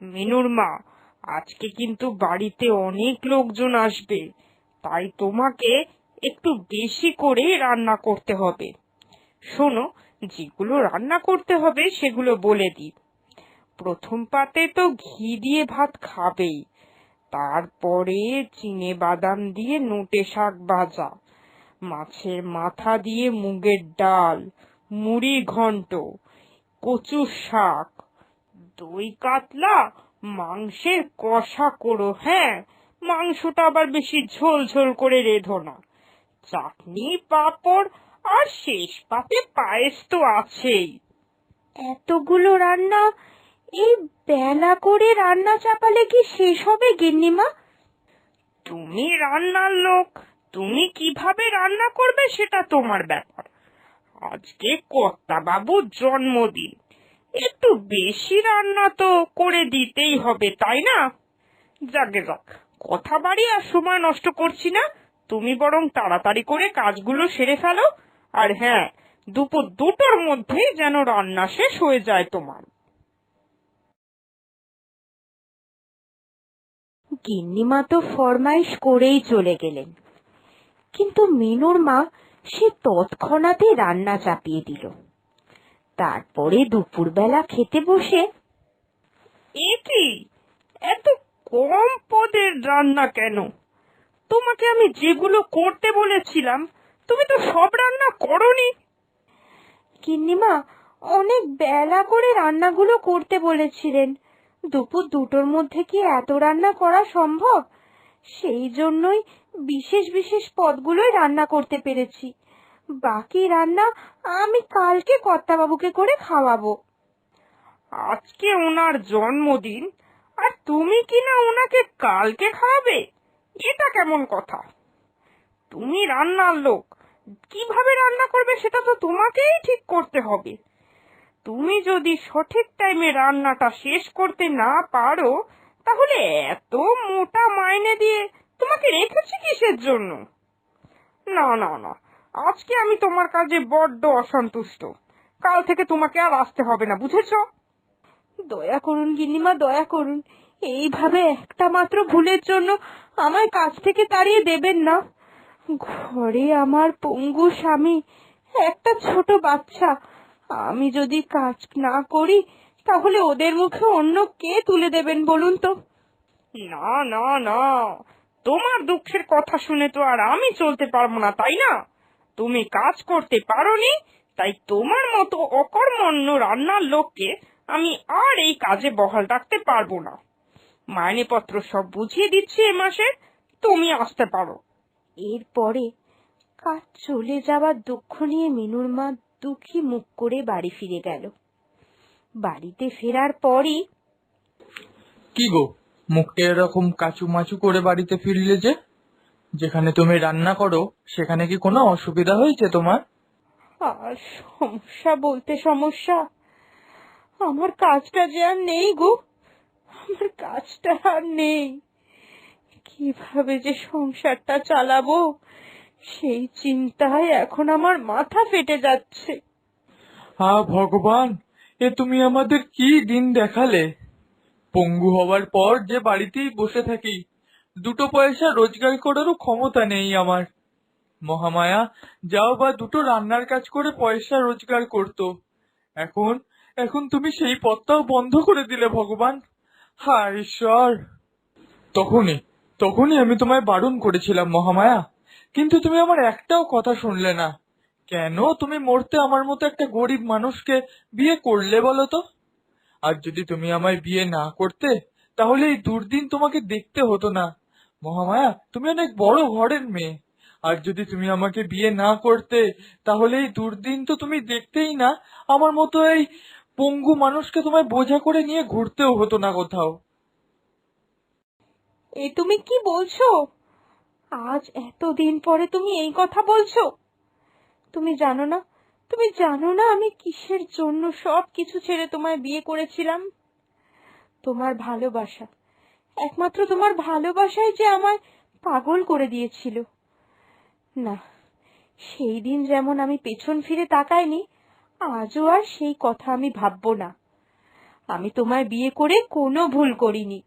মিনুর মা, আজকে কিন্তু বাড়িতে অনেক লোকজন আসবে, তাই তোমাকে একটু বেশি করে রান্না করতে হবে। শোনো, যেগুলো রান্না করতে হবে সেগুলো বলে দিই। প্রথম পাতে তো ঘি দিয়ে ভাত খাবেই, তারপরে চিনে বাদাম দিয়ে নোটে শাক ভাজা, মাছের মাথা দিয়ে মুগের ডাল, মুড়ি ঘন্ট, কচু শাক, দই কাতলা, মাংসের কষা করো। হ্যাঁ, মাংসটা আবার বেশি ঝোল ঝোল করে রেঁধো না। চাটনি, পাঁপড়, আর শেষ পাতে পায়েস তো আছেই। এতগুলো রান্না এই বেলা করে রান্না চাপালে কি শেষ হবে গিন্নিমা? তুমি রান্নার লোক, তুমি কিভাবে রান্না করবে সেটা তোমার ব্যাপার। আজকে কর্তা বাবুর জন্মদিন, একটু বেশি রান্না তো করে দিতেই হবে, তাই না? যাকে যাক, কথা বাড়ি আর সময় নষ্ট করছি না, তুমি বরং তাড়াতাড়ি করে কাজগুলো সেরে ফেলো। আর হ্যাঁ, দুপুর 2টোর মধ্যে যেন রান্না শেষ হয়ে যায় তোমার। গিন্নিমা তো ফরমাইশ করেই চলে গেলেন, কিন্তু মিনুর মা সে তৎক্ষণাৎই রান্না চাপিয়ে দিল। তারপরে দুপুরবেলা খেতে বসে এ কি, এত কম পদের রান্না কেন? তোমাকে আমি যেগুলো করতে বলেছিলাম তুমি তো সব রান্না করোনি। গিন্নিমা অনেক বেলা করে রান্নাগুলো করতে বলেছিলেন, দুপুর 2টোর মধ্যে কি এত রান্না করা সম্ভব? সেই জন্যই বিশেষ বিশেষ পদগুলোই রান্না করতে পেরেছি। বাকি রান্না আমি কালকে কর্তাবাবুকে করে খাওয়াবো। আজকে ওনার জন্মদিন, আর তুমি কিনা ওনাকে কালকে খাওয়াবে? এটা কেমন কথা? তুমি রান্নার লোক, কিভাবে রান্না করবে সেটা তো তোমাকেই ঠিক করতে হবে। তুমি যদি সঠিক টাইমে রান্নাটা শেষ করতে না পারো, তাহলে এত মোটা মাইনে দিয়ে তোমাকে রেখেছি কিসের জন্য? না না না, আজকে আমি তোমার কাজে বড্ড অসন্তুষ্ট। কাল থেকে তোমাকে আর আসতে হবে না, বুঝেছো? দয়া করুন গিন্নিমা, দয়া করুন, এইভাবে একটা মাত্র ভুলের জন্য আমায় কাজ থেকে তাড়িয়ে দেবেন না। ঘরে আমার পঙ্গু স্বামী, একটা ছোট বাচ্চা, আমি যদি কাজ না করি তাহলে ওদের মুখে অন্য কে তুলে দেবেন বলুন তো? না না না, তোমার দুঃখের কথা শুনে তো আর আমি চলতে পারবো না, তাই না? তুমি কাজ করতে পারোনি, তাই তোমার মতো অকর্মণ্য রান্নার লোককে আমি আর এই কাজে বহাল রাখতে পারবো না। মাইনেপত্র সব বুঝিয়ে দিচ্ছি এ মাসে, তুমি আসতে পারো। এরপরে কাজ চলে যাওয়ার দুঃখ নিয়ে মিনুর মা দুঃখী মুখ করে বাড়ি ফিরে গেল। বাড়িতে ফেরার পরই কি গো, মুখটা এরকম কাচু মাচু করে বাড়িতে ফিরলে যে? যেখানে তুমি রান্না করো সেখানে কি কোনো অসুবিধা হয়েছে তোমার? আর সমস্যা বলতে সমস্যা, আমার কাজটা যে আর নেই গো, আমার কাজটা আর নেই। কিভাবে যে সংসারটা চালাবো সেই চিন্তায় এখন আমার মাথা ফেটে যাচ্ছে। ভগবান, এ তুমি আমাদের কি দিন দেখালে! পঙ্গু হবার পর যে বাড়িতেই বসে থাকি, 2 পয়সা রোজগার করারও ক্ষমতা নেই আমার। মহামায়া যাও বা 2টো রান্নার কাজ করে পয়সা রোজগার করতো, এখন এখন তুমি সেই পথটাও বন্ধ করে দিলে ভগবান। হায় ঈশ্বর! তখনই তখনই আমি তোমায় বারণ করেছিলাম মহামায়া, কিন্তু তুমি আমার একটাও কথা শুনলে না। কেন তুমি মরতে আমার মতো একটা গরিব মানুষকে বিয়ে করলে বলো তো? আর যদি তুমি আমায় বিয়ে না করতে, তাহলে এই দুর্দিন তোমাকে দেখতে হতো না। মহামায়া, তুমি অনেক বড় ঘরের মেয়ে, আর যদি তুমি আমাকে বিয়ে না করতে, তাহলে এই দুর্দিন তো তুমি দেখতেই না। আমার মতো এই পঙ্গু মানুষকে তোমায় বোঝা করে নিয়ে ঘুরতেও হতো না কোথাও। এ তুমি কি বলছো? আজ এতদিন পরে তুমি এই কথা বলছো? তুমি জানো না, তুমি জানো না আমি কিসের জন্য সবকিছু ছেড়ে তোমায় বিয়ে করেছিলাম? তোমার ভালোবাসা, একমাত্র তোমার ভালোবাসাই যে আমায় পাগল করে দিয়েছিল। না, সেই দিন যেমন আমি পেছন ফিরে তাকাইনি, আজও আর সেই কথা আমি ভাববো না। আমি তোমায় বিয়ে করে কোনো ভুল করিনি।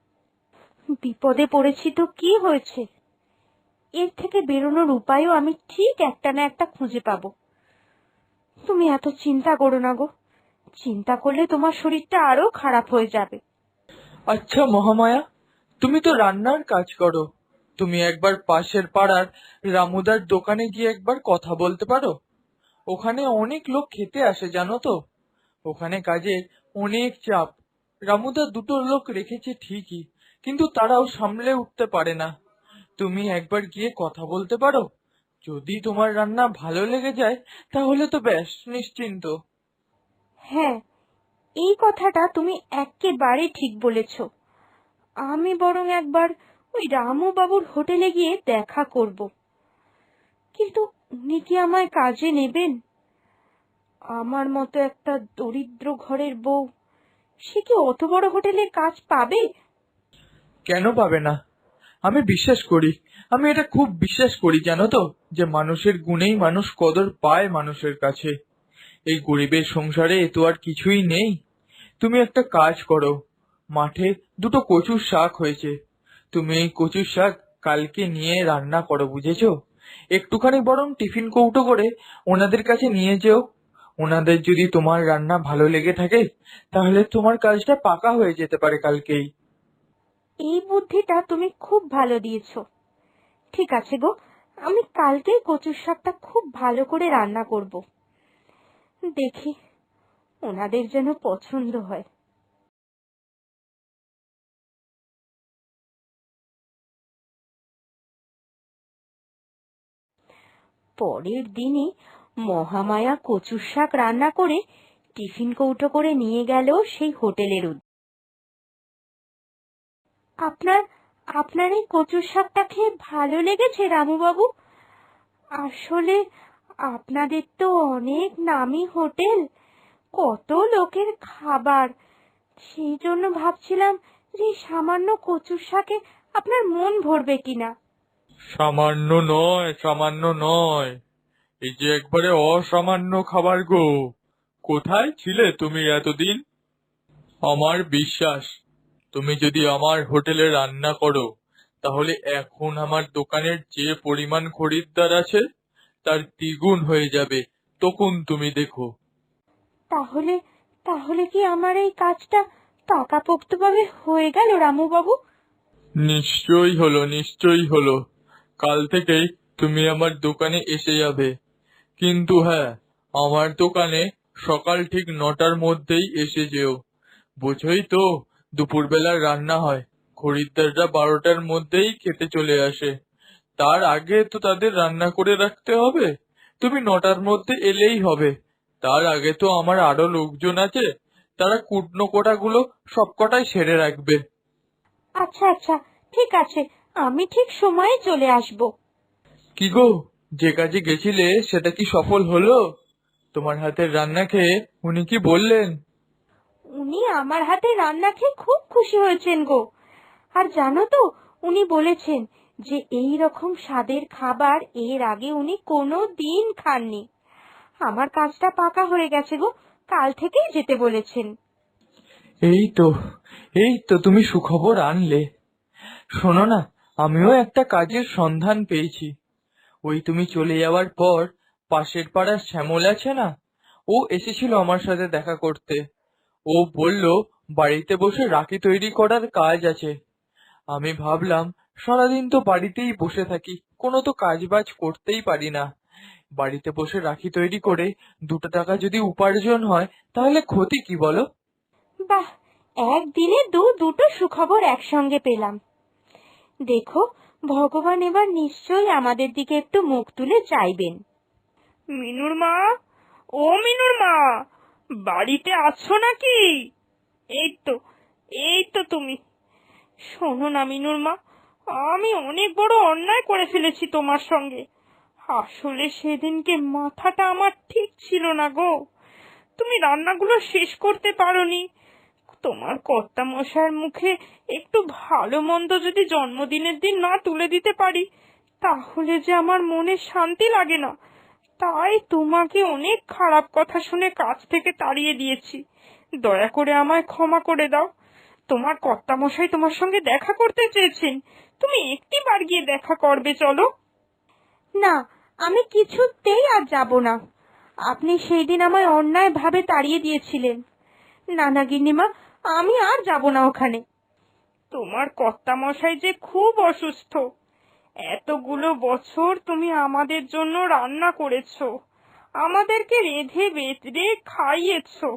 বিপদে পড়েছি তো কি হয়েছে, এর থেকে বেরোনোর উপায়ও আমি ঠিক একটা না একটা খুঁজে পাবো। তুমি এত চিন্তা করো না গো, চিন্তা করলে তোমার শরীরটা আরো খারাপ হয়ে যাবে। আচ্ছা মহামায়া, তুমি তো রান্নার কাজ করো, তুমি একবার পাশের পাড়ার রামুদার দোকানে গিয়ে একবার কথা বলতে পারো। ওখানে অনেক লোক খেতে আসে জানো তো। ওখানে কাজের অনেক চাপ। রামুদা দুটো লোক রেখেছে ঠিকই, কিন্তু তারাও সামলে উঠতে পারে না। তুমি একবার গিয়ে কথা বলতে পারো। যদি তোমার রান্না ভালো লেগে যায় তাহলে তো ব্যাস নিশ্চিন্ত। হ্যাঁ, এই কথাটা তুমি একেবারে ঠিক বলেছ। আমি বরং একবার ওই রামু বাবুর হোটেলে গিয়ে দেখা করব। কিন্তু উনি কি আমায় কাজে নেবেন? আমার মতো একটা দরিদ্র ঘরের বউ, সে কি অত বড় হোটেলে কাজ পাবে? কেন পাবে না? আমি বিশ্বাস করি, আমি এটা খুব বিশ্বাস করি জানো তো, যে মানুষের গুণেই মানুষ কদর পায় মানুষের কাছে। এই গরিবের সংসারে এ তো আর কিছুই নেই। তুমি একটা কাজ করো, মাঠে দুটো কচুর শাক হয়েছে, তুমি এই কচুর শাক কালকে নিয়ে রান্না করো, বুঝেছো? একটুখানি বরং টিফিন কৌটো করে ওনাদের কাছে নিয়ে যেও। ওনাদের যদি তোমার রান্না ভালো লেগে থাকে তাহলে তোমার কাজটা পাকা হয়ে যেতে পারে কালকেই। এই বুদ্ধিটা তুমি খুব ভালো দিয়েছো। ঠিক আছে গো, আমি কালকেই কচুর শাকটা খুব ভালো করে রান্না করব। দেখি ওনাদের যেন পছন্দ হয়। পরের দিনই মহামায়া কচুর শাক রান্না করে টিফিন কৌটো করে নিয়ে গেল সেই হোটেলের উদ্দেশ্যে। আপনার আপনার এই কচুর শাকটা খেয়ে ভালো লেগেছে রামু বাবু? আসলে আপনাদের তো অনেক নামি হোটেল, কত লোকের খাবার, সেই জন্য ভাবছিলাম যে এই সামান্য কচুর শাকে আপনার মন ভরবে কিনা। সামান্য নয়, সামান্য নয়, এই যে একবারে অসামান্য খাবার গো। কোথায় ছিলে তুমি এতদিন? আমার বিশ্বাস, তুমি যদি আমার হোটেলে রান্না করো তাহলে এখন আমার দোকানের যে পরিমাণ খরিদ্দার আছে তার দ্বিগুণ হয়ে যাবে, তখন তুমি দেখো। তাহলে তাহলে কি আমার এই কাজটা পাকাপোক্তভাবে হয়ে গেল রামু বাবু? নিশ্চয়ই হলো, নিশ্চয়ই হলো। কাল থেকেই তুমি আমার দোকানে এসে যাবে। কিন্তু হ্যাঁ, আমার দোকানে সকাল ঠিক 9টার মধ্যেই এসে যেও। বোঝোই তো, দুপুরবেলার রান্না হয়, খরিদ্দাররা 12টার মধ্যেই খেতে চলে আসে। তার আগে তো তাদের রান্না করে রাখতে হবে। তুমি 9টার মধ্যে এলেই হবে। তার আগে তো আমার আরো লোকজন আছে, তারা কুটনো কোটাগুলো সবকটাই সেরে রাখবে। আচ্ছা আচ্ছা, ঠিক আছে, আমি ঠিক সময়ে চলে আসব। কি গো, যে কাজে গেছিলে সেটা কি সফল হলো? তোমার হাতের রান্না খেয়ে উনি কি বললেন? উনি আমার হাতে রান্না খেয়ে খুব খুশি হয়েছেন গো। আর জানো তো, উনি বলেছেন যে এই রকম স্বাদের খাবার এর আগে উনি কোনো দিন খাননি। আমার কাজটা পাকা হয়ে গেছে গো, কাল থেকেই যেতে বলেছেন। এই তো, এই তো তুমি সুখবর আনলে। শোনো না, আমিও একটা কাজের সন্ধান পেয়েছি। ওই তুমি চলে যাওয়ার পর পাশের পাড়ার শ্যামল আছে না, ও এসেছিল আমার সাথে দেখা করতে। ও বলল বাড়িতে বসে রাখি তৈরি করার কাজ আছে। আমি ভাবলাম সারাদিন তো বাড়িতেই বসে থাকি, কোনো তো কাজ বাজ করতেই পারি না। বাড়িতে বসে রাখি তৈরি করে 2 টাকা যদি উপার্জন হয় তাহলে ক্ষতি কি বলো? বাহ, একদিনে দুটো সুখবর একসঙ্গে পেলাম। দেখো, ভগবান এবার নিশ্চয়ই আমাদের দিকে একটু মুখ তুলে চাইবেন। মিনুর মা, ও মিনুর মা, বাড়িতে আছো নাকি? এই তো, এই তো তুমি। শোনো না মিনুর মা, আমি অনেক বড় অন্যায় করে ফেলেছি তোমার সঙ্গে। আসলে সেদিনকে মাথাটা আমার ঠিক ছিল না গো। তুমি রান্নাগুলো শেষ করতে পারোনি। তোমার কর্তা মশাইয়ের মুখে একটু ভালো মন্দ যদি জন্মদিনের দিন না তুলে দিতে পারি তাহলে যে আমার মনে শান্তি লাগে না। তাই তোমাকে অনেক খারাপ কথা শুনে কাজ থেকে তাড়িয়ে দিয়েছি। দয়া করে আমায় ক্ষমা করে দাও। তোমার কর্তামশাই তোমার সঙ্গে দেখা করতে চেয়েছেন, তুমি একটিবার গিয়ে দেখা করবে, চলো। না, আমি কিছুতেই আর যাব না। আপনি সেই দিন আমায় অন্যায়ভাবে তাড়িয়ে দিয়েছিলেন। না না গিন্নিমা, আমি আর যাব না ওখানে। তোমার কর্তামশাই যে খুব অসুস্থ, এতগুলো বছর তুমি আমাদের জন্য রান্না করেছো, আমাদেরকে রেঁধে বেঁধে খাইয়েছো,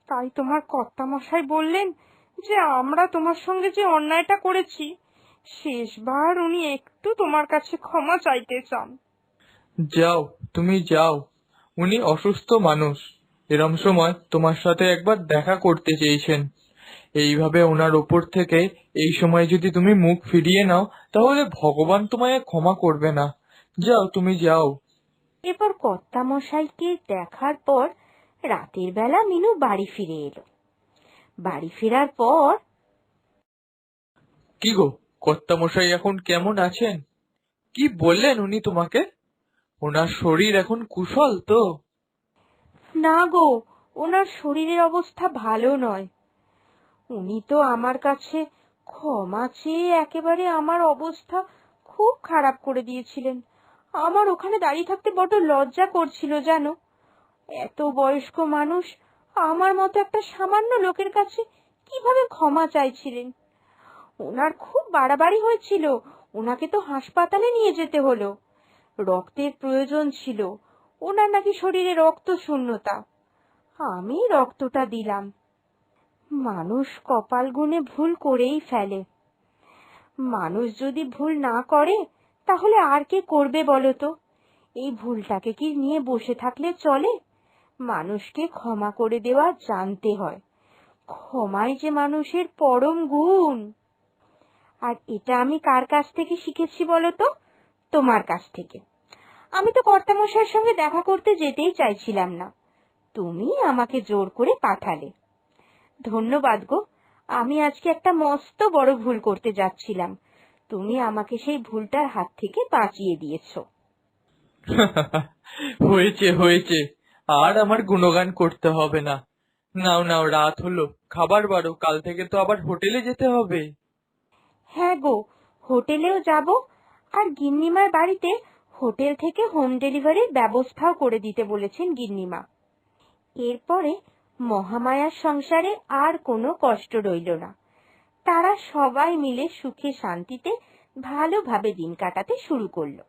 তাই তোমার কর্তামশাই বললেন যে আমরা তোমার সঙ্গে যে অন্যায়টা করেছি, শেষবার উনি একটু তোমার কাছে ক্ষমা চাইতে চান। যাও, তুমি যাও। উনি অসুস্থ মানুষ, এরম সময় তোমার সাথে একবার দেখা করতে চেয়েছেন। এইভাবে ওনার ওপর থেকে এই সময় যদি তুমি মুখ ফিরিয়ে নাও, তাহলে ভগবান তোমায় ক্ষমা করবে না। যাও, তুমি যাও। এরপর কর্তামশাইকে দেখার পর রাতের বেলা মিনু বাড়ি ফিরে এলো। বাড়ি ফেরার পর, কি গো, কর্তামশাই এখন কেমন আছেন? কি বললেন উনি তোমাকে? ওনার শরীর এখন কুশল তো? না গো, ওনার শরীরের অবস্থা ভালো নয়। উনি তো আমার কাছে ক্ষমা চেয়ে একেবারে আমার অবস্থা খুব খারাপ করে দিয়েছিলেন। আমার ওখানে দাঁড়িয়ে থাকতে বড্ড লজ্জা করছিল জানো। এত বয়স্ক মানুষ আমার মতো একটা সামান্য লোকের কাছে কিভাবে ক্ষমা চাইছিলেন। ওনার খুব বাড়াবাড়ি হয়েছিল, ওনাকে তো হাসপাতালে নিয়ে যেতে হলো। রক্তের প্রয়োজন ছিল, ওনার নাকি শরীরে রক্ত শূন্যতা। আমি রক্তটা দিলাম। মানুষ কপাল গুনে ভুল করেই ফেলে। মানুষ যদি ভুল না করে তাহলে আর কে করবে বলো তো? এই ভুলটাকে কি নিয়ে বসে থাকলে চলে? মানুষকে ক্ষমা করে দেওয়া জানতে হয়। ক্ষমাই যে মানুষের পরম গুণ। আর এটা আমি কার কাছ থেকে শিখেছি বলো তো? তোমার কাছ থেকে। আমি তো কর্তামশাইয়ের সঙ্গে দেখা করতে যেতেই চাইছিলাম না, তুমি আমাকে জোর করে পাঠালে। ধন্যবাদ গো, আমি আজকে একটা মস্ত বড় ভুল করতে যাচ্ছিলাম, তুমি আমাকে সেই ভুলটার হাত থেকে বাঁচিয়ে দিয়েছো। হয়েছে হয়েছে, আর আমার গুণগান করতে হবে না। নাও নাও, রাত হলো, খাবার বাড়ো, কাল থেকে তো আবার হোটেলে যেতে হবে। হ্যাঁ গো, হোটেলেও যাব, আর গিন্নিমার বাড়িতে হোটেল থেকে হোম ডেলিভারির ব্যবস্থাও করে দিতে বলেছেন গিন্নিমা। এরপরে মহামায়ার সংসারে আর কোনো কষ্ট রইল না। তারা সবাই মিলে সুখে শান্তিতে ভালোভাবে দিন কাটাতে শুরু করলো।